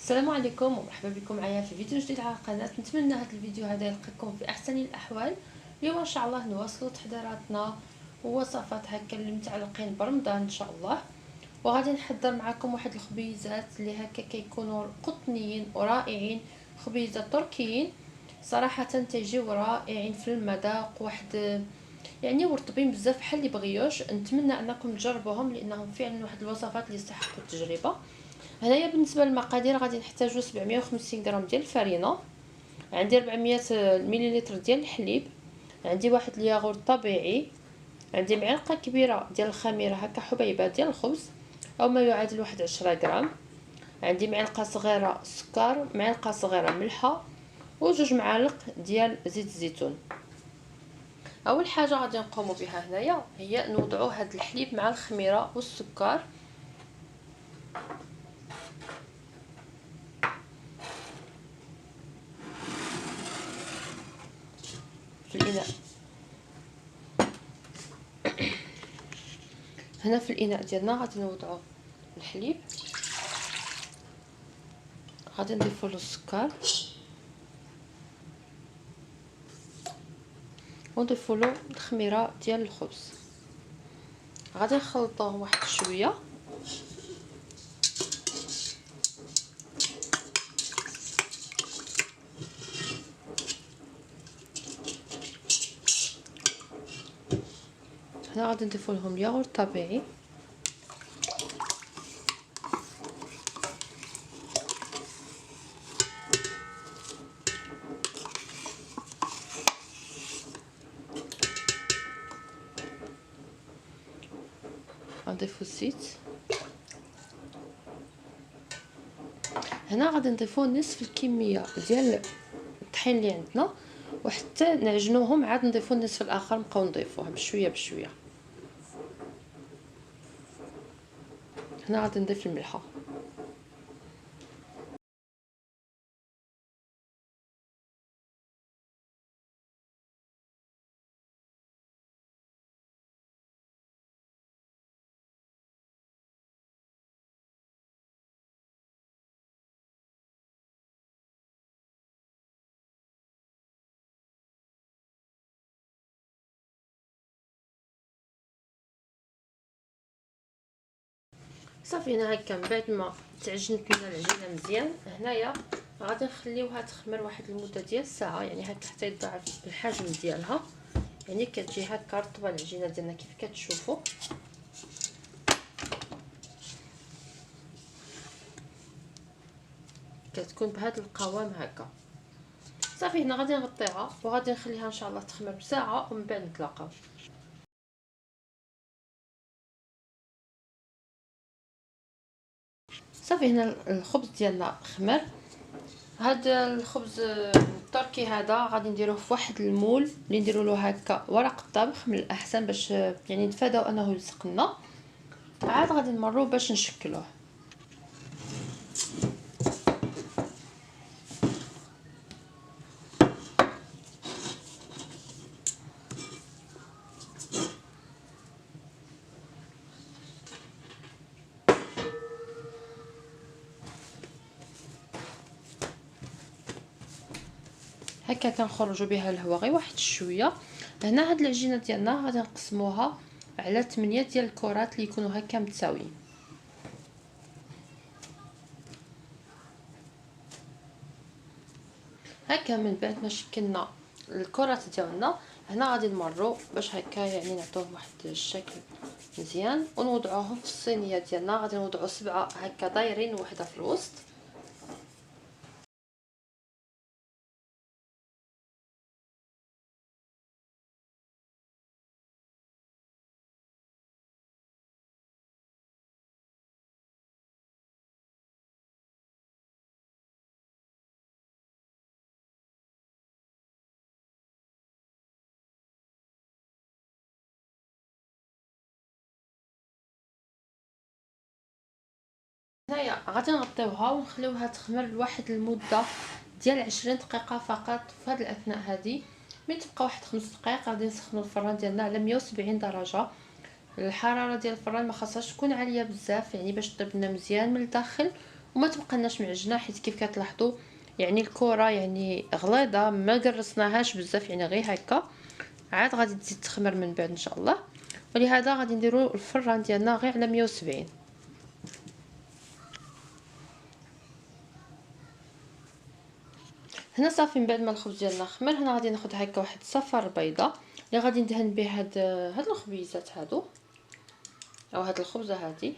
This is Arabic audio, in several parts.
السلام عليكم ومرحبا بكم معايا في فيديو جديد على القناه. نتمنى هذا الفيديو هذا يلقاكم في احسن الاحوال. اليوم ان شاء الله نواصلوا تحضيراتنا ووصفات هكا اللي متعلقين برمضان ان شاء الله. وغادي نحضر معكم واحد الخبيزات اللي هكا كيكونوا قطنيين ورائعين، خبيزات تركيين صراحه تيجيو رائعين في المذاق، واحد يعني ورطبين بزاف بحال اللي بغيوش. نتمنى انكم تجربوهم لانهم فعلا واحد الوصفات اللي يستحقوا التجربه. هنايا بالنسبه للمقادير غادي نحتاجو 750 غرام ديال الفرينه، عندي 400 مليلتر ديال الحليب، عندي واحد الياغورت طبيعي، عندي معلقه كبيره ديال الخميره هكا حبيبات ديال الخبز او ما يعادل واحد 10 غرام، عندي معلقه صغيره سكر، معلقه صغيره ملحه، وجوج معالق ديال زيت الزيتون. اول حاجه غادي نقوموا بها هنايا هي نوضعوا هذا الحليب مع الخميره والسكر في الاناء. هنا في الاناء ديالنا غادي نوضعوا الحليب، غادي نضيفوا له السكر ونضيفوا له الخميره ديال الخبز، غادي نخلطوهم واحد شويه هنا. غادي نضيفوا لهم الياغورت طبيعي، غنضيفوا الزيت. هنا غادي نضيفوا نصف الكميه ديال الطحين اللي عندنا، وحتى نعجنوهم عاد نضيفوا النصف الاخر، نبقاو نضيفوه بشويه بشويه. هنا غادي نضيف الملحه، صافي. هنا هكا من بعد ما تعجنت لنا العجينه مزيان، هنايا غادي نخليوها تخمر واحد المده ديال ساعه، يعني هكا حتى يضاعف الحجم ديالها، يعني كتجي هكا رطبه العجينه ديالنا كيف كتشوفوا. كتكون بهذا القوام هكا. صافي هنا غادي نغطيها وغادي نخليها ان شاء الله تخمر بساعه ومن بعد نتلاقاو. صافي هنا الخبز ديالنا خمر. هذا الخبز التركي هذا غادي نديروه في واحد المول اللي نديروا له هكا ورق الطبخ من الاحسن، باش يعني نتفاداو انه يلصق لنا. عاد غادي نمروا باش نشكلوه. هكا كنخرجوا بها الهواء غير واحد شويه. هنا هاد العجينه ديالنا غادي نقسموها على 8 ديال الكرات اللي يكونوا هكا متساويين. هكا من بعد ما شكلنا الكرات ديالنا، هنا غادي نمروا باش هكا يعني نعطوه واحد الشكل مزيان ونوضعوهم في الصينيه ديالنا. غادي نوضعوا 7 هكا دايرين، وحده في الوسط. هنايا غادي نغطيوها ونخليوها تخمر لواحد المده ديال 20 دقيقه فقط. في هذه الاثناء هذه من تبقى واحد 5 دقائق غادي نسخنوا الفران ديالنا على 170 درجه. الحراره ديال الفران ما خاصهاش تكون عاليه بزاف، يعني باش طيب لنا مزيان من الداخل وما تبقى معجنه، حيت كيف كتلاحظوا يعني الكره يعني غليظه، ما قرصناهاش بزاف، يعني غير هكا عاد غادي تزيد تخمر من بعد ان شاء الله. ولهذا غادي نديروا الفران ديالنا غير على 170. هنا صافي من بعد ما الخبز ديالنا خمر، هنا غادي ناخذ هكا واحد الصفار بيضه اللي غادي ندهن به هاد الخبيزات هادو او هاد الخبزه هادي.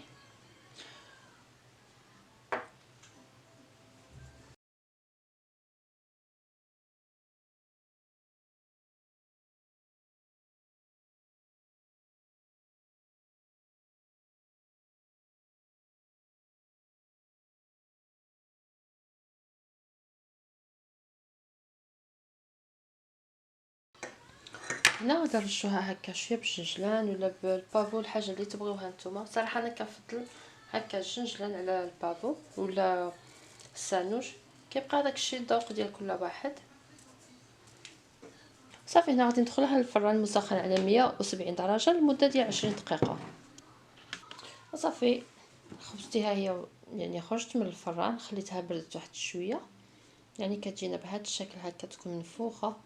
هنا غادي نرشوها هكا شويه بالجنجلان ولا بالبافو، الحاجه اللي تبغيوها نتوما. صراحه انا كنفضل هكا الجنجلان على البافو ولا السانوج، كيبقى داك الشيء الذوق ديال كل واحد. صافي هنا غادي ندخلها للفران المسخن على 170 درجه لمده ديال 20 دقيقه. صافي خبزتي ها هي، يعني خرجت من الفران خليتها بردت واحد شويه، يعني كتجينا بهذا الشكل هكا تكون منفوخه.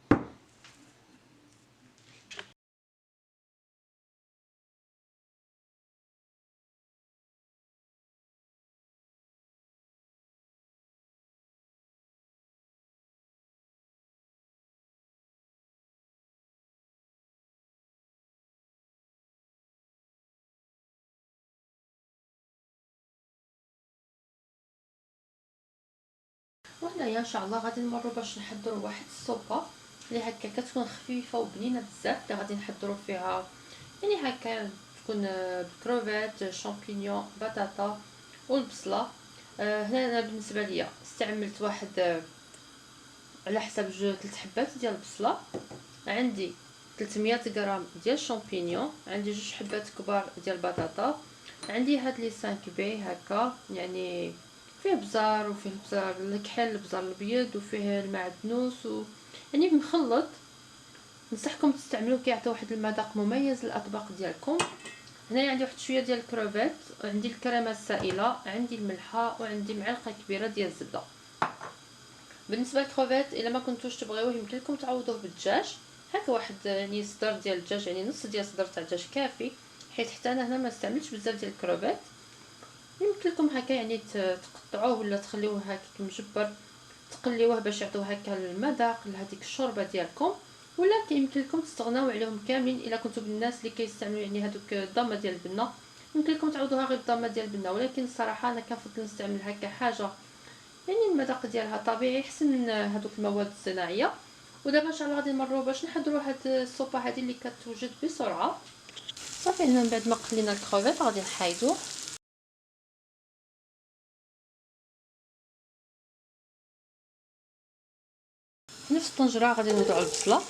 وهنايا ان شاء الله غادي نمروا باش نحضروا واحد السوبه اللي هكا كتكون خفيفه وبنينه بزاف، اللي غادي نحضروا فيها يعني هكا تكون بكروفيت، شامبينيون، بطاطا والبصله. هنا انا بالنسبه ليا استعملت واحد على حسب 3 حبات ديال البصله، عندي 300 غرام ديال الشامبينيون، عندي 2 حبات كبار ديال البطاطا، عندي هاد لي 5 بي هكا، يعني فيه بزار وفيه بزار الكحل، البزار الابيض، وفيه المعدنوس يعني مخلط. نصحكم تستعملوه، كيعطي واحد المذاق مميز للاطباق ديالكم. هنايا عندي واحد شويه ديال الكروفيت، عندي الكريمه السائله، عندي الملحه، وعندي معلقه كبيره ديال الزبده. بالنسبه للكروفيت الا ما كنتوش تبغيوه يمكن لكم تعوضوه بالدجاج، هكا واحد يعني صدر ديال الدجاج، يعني نص ديال صدر تاع الدجاج كافي، حيت حتى انا هنا ما استعملتش بزاف ديال الكروفيت. يمكن لكم هكا يعني تقطعوه ولا تخليوه هكا مجبر، تقليوه باش يعطيو هكا المذاق لهذيك الشوربه ديالكم، ولا يمكن لكم تستغناو عليهم كاملين الا كنتو من الناس اللي كيستعملوا يعني هذوك الضامه ديال البنه، يمكن لكم تعوضوها غير بالضامه ديال البنه. ولكن الصراحه انا كنفضل نستعمل هكا حاجه يعني المذاق ديالها طبيعي احسن من هذوك المواد الصناعيه. ودابا ان شاء الله غادي نمروا باش نحضروا هاد السوبه هذه اللي كتوجد بسرعه. صافي هنا من بعد ما قلينا الكروفيت غادي نحايدوه. في نفس الطنجره غادي نوضعوا البصله،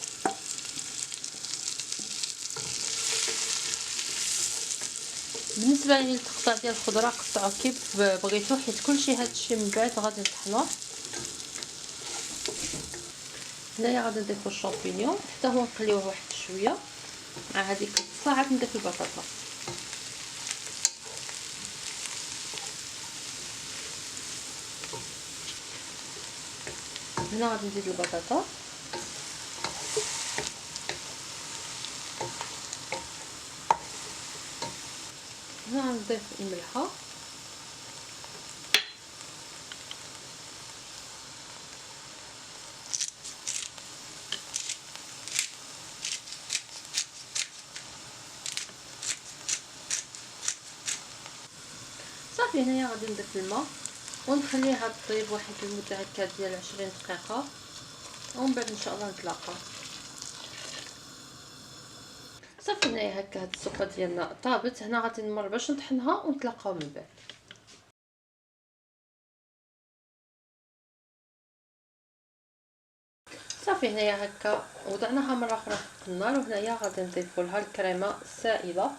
بالنسبه للتقطيع ديال الخضره قطعوه كيف بغيتو، حيت كلشي هادشي من بعد غادي نطحنوه. هنايا غادي نضيفو الشامبينيون حتى هو نقليوه واحد شويه مع هذيك البصله، عاد نضيف البطاطا. هنا غادي نزيد البطاطا، هنا غنضيف الملحه، صافي هنايا غادي نضيف الماء ونخليها طيب واحد المده هكا ديال 20 دقيقه، ومن بعد ان شاء الله نتلاقاو. صافي هنايا هكا هاد السوبه ديالنا طابت، هنا غادي نمر باش نطحنها ونتلاقاو من بعد. صافي هنايا هكا وضعناها مره اخرى في النار، وهنايا غادي نضيفوا لها الكريمه السائله.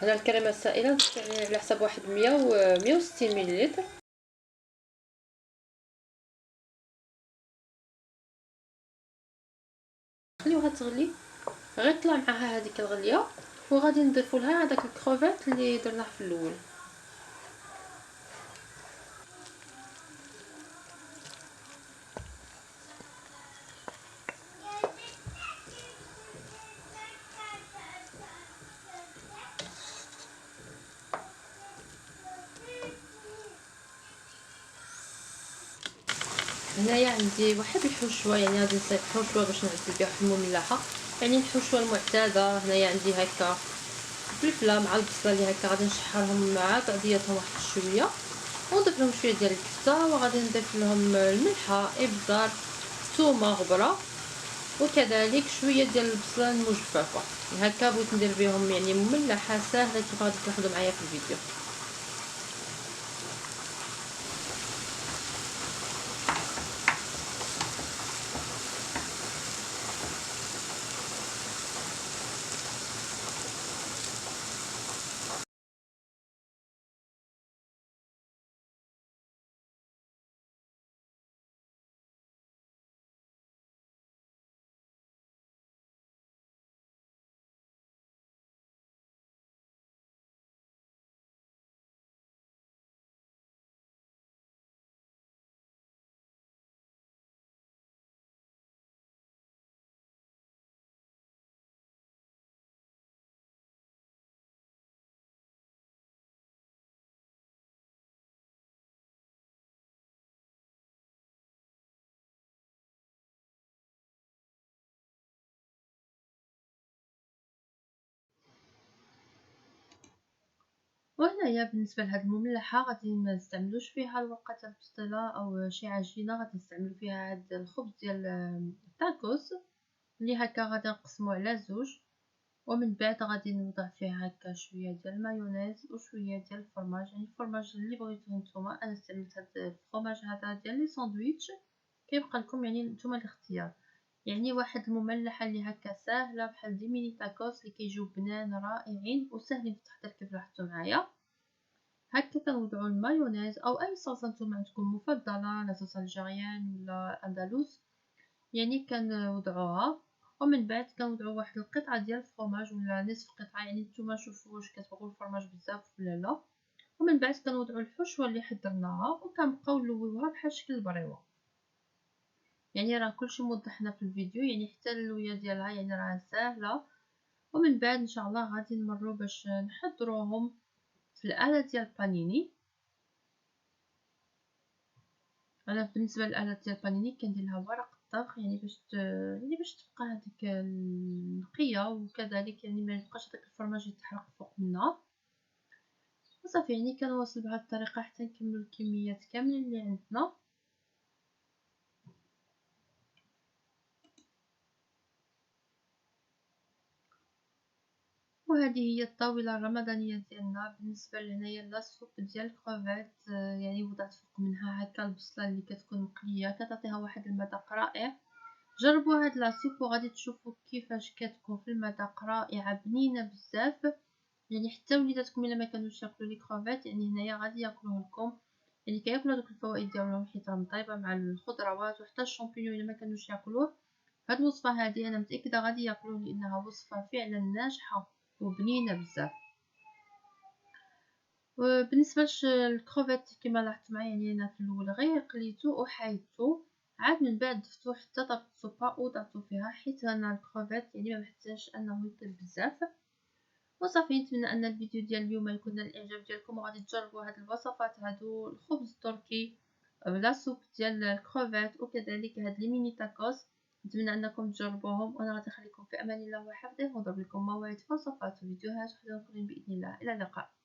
هنا الكريمه السائله يعني على حسب واحد 100 و 160 ملل. خليوها تغلي غير طلع معها هذيك الغليه، وغادي نضيفوا لها هذاك الكروفيت اللي درناه في الاول. هنايا عندي واحد الحشوه، يعني غادي نصايب حشوه باش نعدل بها واحد المملحه، يعني الحشوه المعتاده. هنايا عندي هكا الفلفله مع البصله اللي هكا غادي نشحرهم مع بعضياتهم واحد شويه، ونضيف لهم شويه ديال الكبته، وغادي نضيف لهم الملحه، ابزار، ثومه، غبره، وكذلك شويه ديال البصله المجففه. هكا بغيت ندير بهم يعني مملحه ساهله كيف غادي تلاحظوا معايا في الفيديو. وهنايا بالنسبه لهاد المملحه غادي ما نستعملوش فيها الورقه تاع البسطيله او شي عجينه، غادي نستعملو فيها هاد الخبز ديال التاكوس اللي هكا غادي نقسمو على زوج، ومن بعد غادي نوضع فيه هكا شويه ديال المايونيز وشويه ديال الفرماج، يعني الفرماج اللي بغيتو نتوما. انا استعملت هاد الفرماج هذا ديال لي ساندويتش، كيبقى لكم يعني نتوما الاختيار. يعني واحد المملحه اللي هكا ساهله بحال دي ميني تاكوس اللي كيجيو بنان رائعين وسهلين في التحضير كيف لاحظتوا معايا. هكا كنوضعوا المايونيز او اي صلصه نتوما عندكم مفضله، لا صوص الجيريان ولا اندلس، يعني كنوضعوها. ومن بعد كنوضعوا واحد القطعه ديال الفرماج ولا نصف قطعه، يعني نتوما شوفوا واش كتبغوا الفرماج بزاف ولا لا. ومن بعد كنوضعوا الحشوه اللي حضرناها وكنبقاو نلويوها بحال شكل البريوه. يعني راه كلشي موضحنا في الفيديو، يعني حتى اللويه ديالها يعني راه ساهله. ومن بعد ان شاء الله غادي نمروا باش نحضروهم في الاله ديال البانيني. انا بالنسبه للاله ديال البانيني كندير لها ورق الطبخ، يعني باش تبقى هذيك نقيه، وكذلك يعني ما يبقاش داك الفرماج يتحرق فوق منها. وصافي يعني كنواصل بهذه الطريقه حتى نكملوا الكميات كاملين اللي عندنا. وهذه هي الطاوله الرمضانيه ديالنا. بالنسبه لهنايا لاصوب ديال الكروفيت، يعني وضعت فوق منها هكا البصله اللي كتكون مقليه، كتعطيها واحد المذاق رائع. جربوا هاد لاصوب وغادي تشوفوا كيفاش كتكون في المذاق رائعه بنينه بزاف. يعني حتى وليداتكم الا ما كانوش ياكلوا لي كروفيت يعني هنايا غادي ياكلوه لكم، يعني كياكلوا دوك الفوائد ديالهم حيت راهم طايبه مع الخضروات. وحتى الشامبينيون الا ما كانوش ياكلوه، هاد الوصفه هذه انا متاكده غادي ياكلوه لانها وصفه فعلا ناجحه وبنينه بزاف. وبالنسبه للكروفيت كما لاحظت معايا، يعني انا في الاول غير قليته وحايدته، عاد من بعد ضفتو حتى طابت السوبه وضعته فيها، حيت انا الكروفيت يعني ما محتاجش انه يطيب بزاف. وصافي نتمنى ان الفيديو ديال اليوم يكون نال الاعجاب ديالكم، وغادي تجربوا هاد الوصفات هادو، الخبز التركي لا سوب ديال الكروفيت وكذلك هاد لي ميني تاكوس. نتمنى انكم تجربوهم، وانا غادي نخليكم في امان الله وحفظه، ونضرب لكم موعد في وصفات وفيديوهات اخرين باذن الله. الى اللقاء.